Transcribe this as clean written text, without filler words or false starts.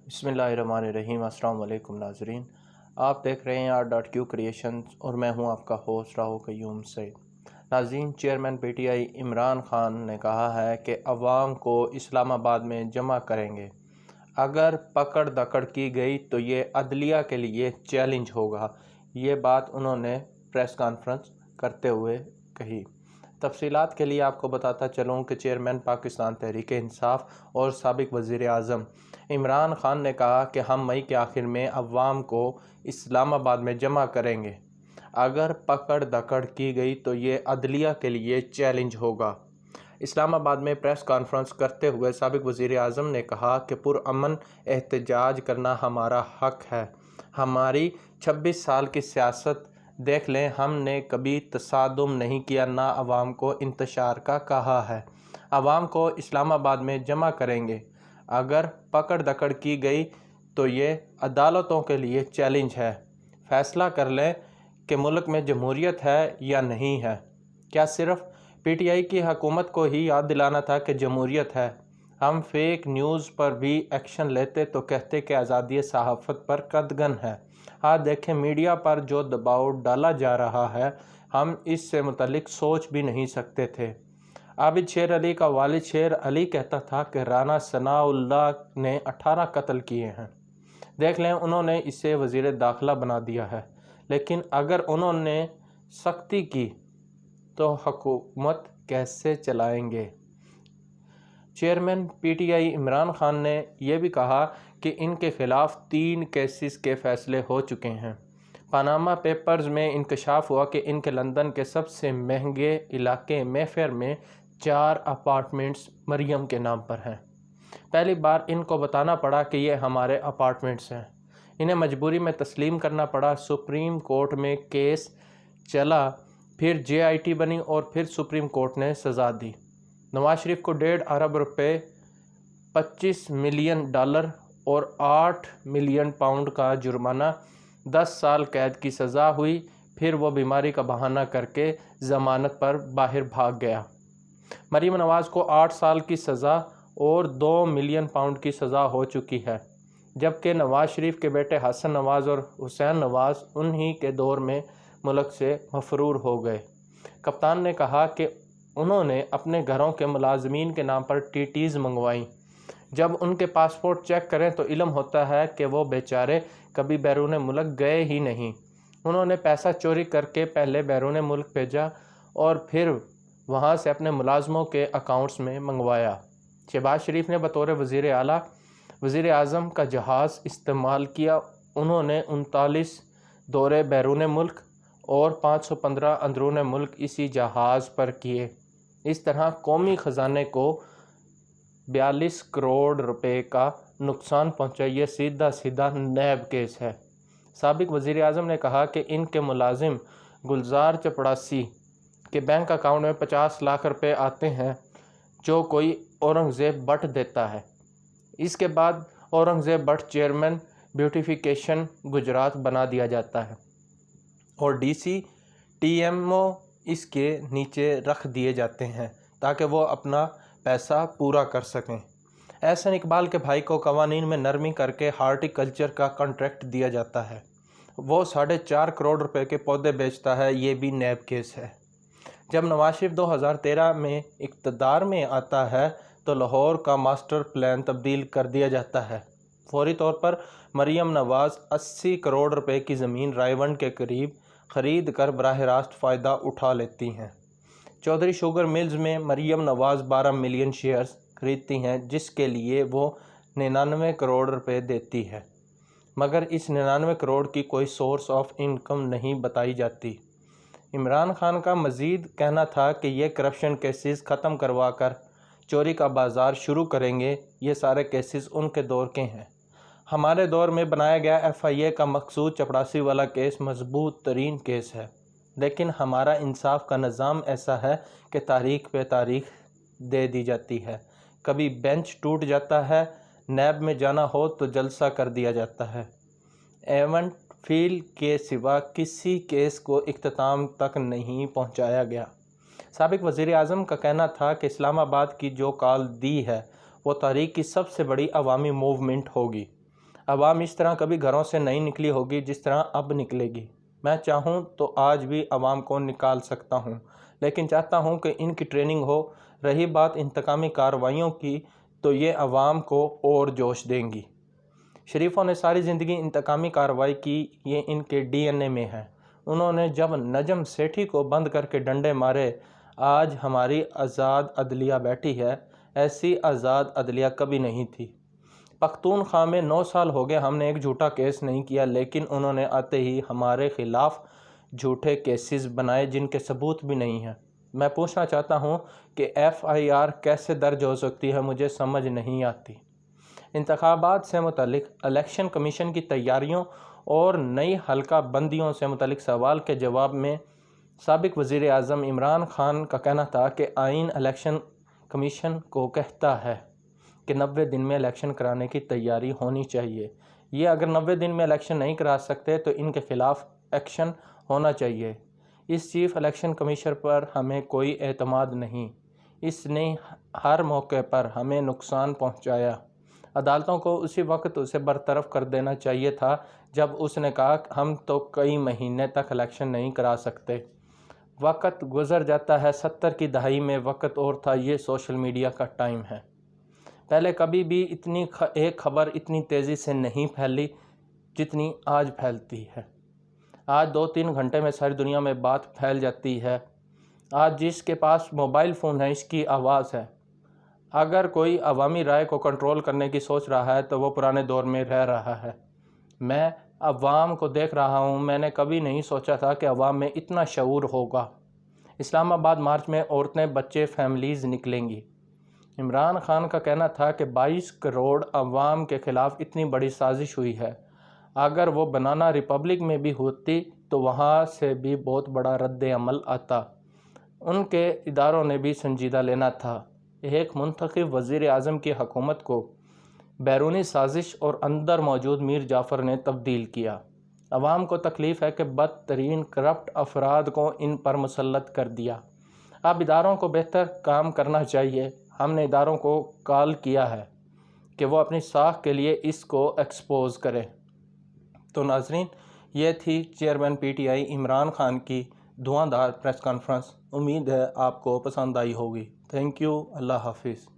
बिस्मिल्लाहिर्रहमानिर्रहीम। अस्सलाम वालेकुम नाज़रीन, आप देख रहे हैं R.Q क्रिएशंस और मैं हूं आपका होस्ट राहो क़य्यूम सईद। नाज़रीन, चेयरमैन PTI इमरान खान ने कहा है कि अवाम को इस्लामाबाद में जमा करेंगे। अगर पकड़ दकड़ की गई तो ये अदलिया के लिए चैलेंज होगा। ये बात उन्होंने प्रेस कॉन्फ्रेंस करते हुए कही। तफसीलात के लिए आपको बताता चलूँ कि चेयरमैन पाकिस्तान तहरीक इंसाफ और साबिक वज़ीर आज़म इमरान खान ने कहा कि हम मई के आखिर में अवाम को इस्लामाबाद में जमा करेंगे। अगर पकड़ दकड़ की गई तो ये अदलिया के लिए चैलेंज होगा। इस्लामाबाद में प्रेस कॉन्फ्रेंस करते हुए साबिक वज़ीर आज़म ने कहा कि पुरअमन एहतजाज करना हमारा हक है। हमारी 26 साल की सियासत देख लें, हमने कभी तसादुम नहीं किया, ना अवाम को इंतशार का कहा है। अवाम को इस्लामाबाद में जमा करेंगे। अगर पकड़ दकड़ की गई तो ये अदालतों के लिए चैलेंज है। फ़ैसला कर लें कि मुल्क में जमहूरियत है या नहीं है। क्या सिर्फ PTI की हुकूमत को ही याद दिलाना था कि जमहूरियत है? हम फेक न्यूज़ पर भी एक्शन लेते तो कहते कि आज़ादी सहाफ़त पर कदगन है। हाँ देखें, मीडिया पर जो दबाव डाला जा रहा है, हम इससे मुतल्लिक सोच भी नहीं सकते थे। आबिद शेर अली का वालिद शेर अली कहता था कि राना सनाउल्लाह ने 18 कत्ल किए हैं। देख लें, उन्होंने इसे वज़ीर दाखिला बना दिया है। लेकिन अगर उन्होंने सख्ती की तो हुकूमत कैसे चलाएंगे? चेयरमैन PTI इमरान खान ने यह भी कहा कि इनके ख़िलाफ़ 3 केसेस के फ़ैसले हो चुके हैं। पनामा पेपर्स में इंकशाफ हुआ कि इनके लंदन के सबसे महंगे इलाके मेफेयर में 4 अपार्टमेंट्स मरियम के नाम पर हैं। पहली बार इनको बताना पड़ा कि ये हमारे अपार्टमेंट्स हैं। इन्हें मजबूरी में तस्लीम करना पड़ा। सुप्रीम कोर्ट में केस चला, फिर JIT बनी और फिर सुप्रीम कोर्ट ने सज़ा दी। नवाज शरीफ को 1.5 अरब रुपये, $25 मिलियन और 8 मिलियन पाउंड का जुर्माना, 10 साल कैद की सज़ा हुई। फिर वो बीमारी का बहाना करके ज़मानत पर बाहर भाग गया। मरीम नवाज़ को 8 साल की सज़ा और 2 मिलियन पाउंड की सज़ा हो चुकी है, जबकि नवाज़ शरीफ के बेटे हसन नवाज़ और हुसैन नवाज़ उन्हीं के दौर में मुल्क से मफरूर हो गए। कप्तान ने कहा कि उन्होंने अपने घरों के मुलाजमीन के नाम पर TTs मंगवाई। जब उनके पासपोर्ट चेक करें तो इल्म होता है कि वो बेचारे कभी बैरून मुल्क गए ही नहीं। उन्होंने पैसा चोरी करके पहले बैरून मुल्क भेजा और फिर वहाँ से अपने मुलाजमों के अकाउंट्स में मंगवाया। शहबाज शरीफ ने बतौर वज़ीर आला वज़ीर आज़म का जहाज़ इस्तेमाल किया। उन्होंने 39 दौरे बैरून मुल्क और 515 अंदरून मुल्क इसी जहाज़ पर किए। इस तरह कौमी ख़जाने को 42 करोड़ रुपए का नुकसान पहुँचा। ये सीधा सीधा नैब केस है। साबिक वज़ीर आज़म ने कहा कि इनके मुलाजिम गुलजार चपड़ासी के बैंक अकाउंट में 50 लाख रुपए आते हैं, जो कोई औरंगज़ेब भट्ट देता है। इसके बाद औरंगज़ेब भट्ट चेयरमैन ब्यूटिफिकेशन गुजरात बना दिया जाता है और DC TMO इसके नीचे रख दिए जाते हैं ताकि वो अपना पैसा पूरा कर सकें। एहसन इकबाल के भाई को कवानीन में नरमी करके हार्टिकल्चर का कॉन्ट्रैक्ट दिया जाता है। वो 4.5 करोड़ रुपए के पौधे बेचता है। ये भी नैब केस है। जब नवाज शरीफ 2013 में इक़्तिदार में आता है तो लाहौर का मास्टर प्लान तब्दील कर दिया जाता है। फौरी तौर पर मरीम नवाज़ 80 करोड़ रुपए की ज़मीन रायवंड के करीब ख़रीद कर बराह रास्त फ़ायदा उठा लेती हैं। चौधरी शुगर मिल्स में मरीम नवाज़ 12 मिलियन शेयर्स खरीदती हैं, जिसके लिए वो 99 करोड़ रुपए देती है, मगर इस 99 करोड़ की कोई सोर्स ऑफ इनकम नहीं बताई जाती। इमरान खान का मज़ीद कहना था कि ये करप्शन केसेस ख़त्म करवा कर चोरी का बाज़ार शुरू करेंगे। ये सारे केसेस उनके दौर के हैं। हमारे दौर में बनाया गया FIA का मकसूद चपड़ासी वाला केस मजबूत तरीन केस है, लेकिन हमारा इंसाफ का निज़ाम ऐसा है कि तारीख पे तारीख दे दी जाती है। कभी बेंच टूट जाता है, नैब में जाना हो तो जलसा कर दिया जाता है। एवं फील के सिवा किसी केस को इख्तिताम तक नहीं पहुंचाया गया। साबिक वज़ीर आज़म का कहना था कि इस्लामाबाद की जो कॉल दी है वो तारीख की सबसे बड़ी अवामी मूवमेंट होगी। عوام اس طرح کبھی گھروں سے نہیں نکلی ہوگی جس طرح اب نکلے گی۔ میں چاہوں تو آج بھی عوام کو نکال سکتا ہوں، لیکن چاہتا ہوں کہ ان کی ٹریننگ ہو۔ رہی بات انتقامی کارروائیوں کی، تو یہ عوام کو اور جوش دیں گی۔ شریفوں نے ساری زندگی انتقامی کارروائی کی، یہ ان کے ڈی این اے میں ہے۔ انہوں نے جب نجم سیٹھی کو بند کر کے ڈنڈے مارے، آج ہماری آزاد عدلیہ بیٹھی ہے، ایسی آزاد عدلیہ کبھی نہیں تھی۔ پختونخوا میں 9 سال ہو گئے ہم نے ایک جھوٹا کیس نہیں کیا، لیکن انہوں نے آتے ہی ہمارے خلاف جھوٹے کیسز بنائے جن کے ثبوت بھی نہیں ہیں۔ میں پوچھنا چاہتا ہوں کہ FIR کیسے درج ہو سکتی ہے، مجھے سمجھ نہیں آتی۔ انتخابات سے متعلق الیکشن کمیشن کی تیاریوں اور نئی حلقہ بندیوں سے متعلق سوال کے جواب میں سابق وزیر اعظم عمران خان کا کہنا تھا کہ آئین الیکشن کمیشن کو کہتا ہے کہ 90 دن میں الیکشن کرانے کی تیاری ہونی چاہیے۔ یہ اگر 90 دن میں الیکشن نہیں کرا سکتے تو ان کے خلاف ایکشن ہونا چاہیے۔ اس چیف الیکشن کمیشنر پر ہمیں کوئی اعتماد نہیں، اس نے ہر موقع پر ہمیں نقصان پہنچایا۔ عدالتوں کو اسی وقت اسے برطرف کر دینا چاہیے تھا جب اس نے کہا کہ ہم تو کئی مہینے تک الیکشن نہیں کرا سکتے۔ وقت گزر جاتا ہے، 70 کی دہائی میں وقت اور تھا، یہ سوشل میڈیا کا ٹائم ہے۔ پہلے کبھی بھی ایک خبر اتنی تیزی سے نہیں پھیلی جتنی آج پھیلتی ہے۔ آج 2-3 گھنٹے میں ساری دنیا میں بات پھیل جاتی ہے۔ آج جس کے پاس موبائل فون ہے اس کی آواز ہے۔ اگر کوئی عوامی رائے کو کنٹرول کرنے کی سوچ رہا ہے تو وہ پرانے دور میں رہ رہا ہے۔ میں عوام کو دیکھ رہا ہوں، میں نے کبھی نہیں سوچا تھا کہ عوام میں اتنا شعور ہوگا۔ اسلام آباد مارچ میں عورتیں، بچے، فیملیز نکلیں گی۔ عمران خان کا کہنا تھا کہ 22 کروڑ عوام کے خلاف اتنی بڑی سازش ہوئی ہے۔ اگر وہ بنانا ریپبلک میں بھی ہوتی تو وہاں سے بھی بہت بڑا رد عمل آتا۔ ان کے اداروں نے بھی سنجیدہ لینا تھا۔ ایک منتخب وزیر اعظم کی حکومت کو بیرونی سازش اور اندر موجود میر جعفر نے تبدیل کیا۔ عوام کو تکلیف ہے کہ بدترین کرپٹ افراد کو ان پر مسلط کر دیا۔ اب اداروں کو بہتر کام کرنا چاہیے۔ ہم نے اداروں کو کال کیا ہے کہ وہ اپنی ساکھ کے لیے اس کو ایکسپوز کریں۔ تو ناظرین، یہ تھی چیئرمین PTI عمران خان کی دھواں دھار پریس کانفرنس۔ امید ہے آپ کو پسند آئی ہوگی۔ تھینک یو، اللہ حافظ۔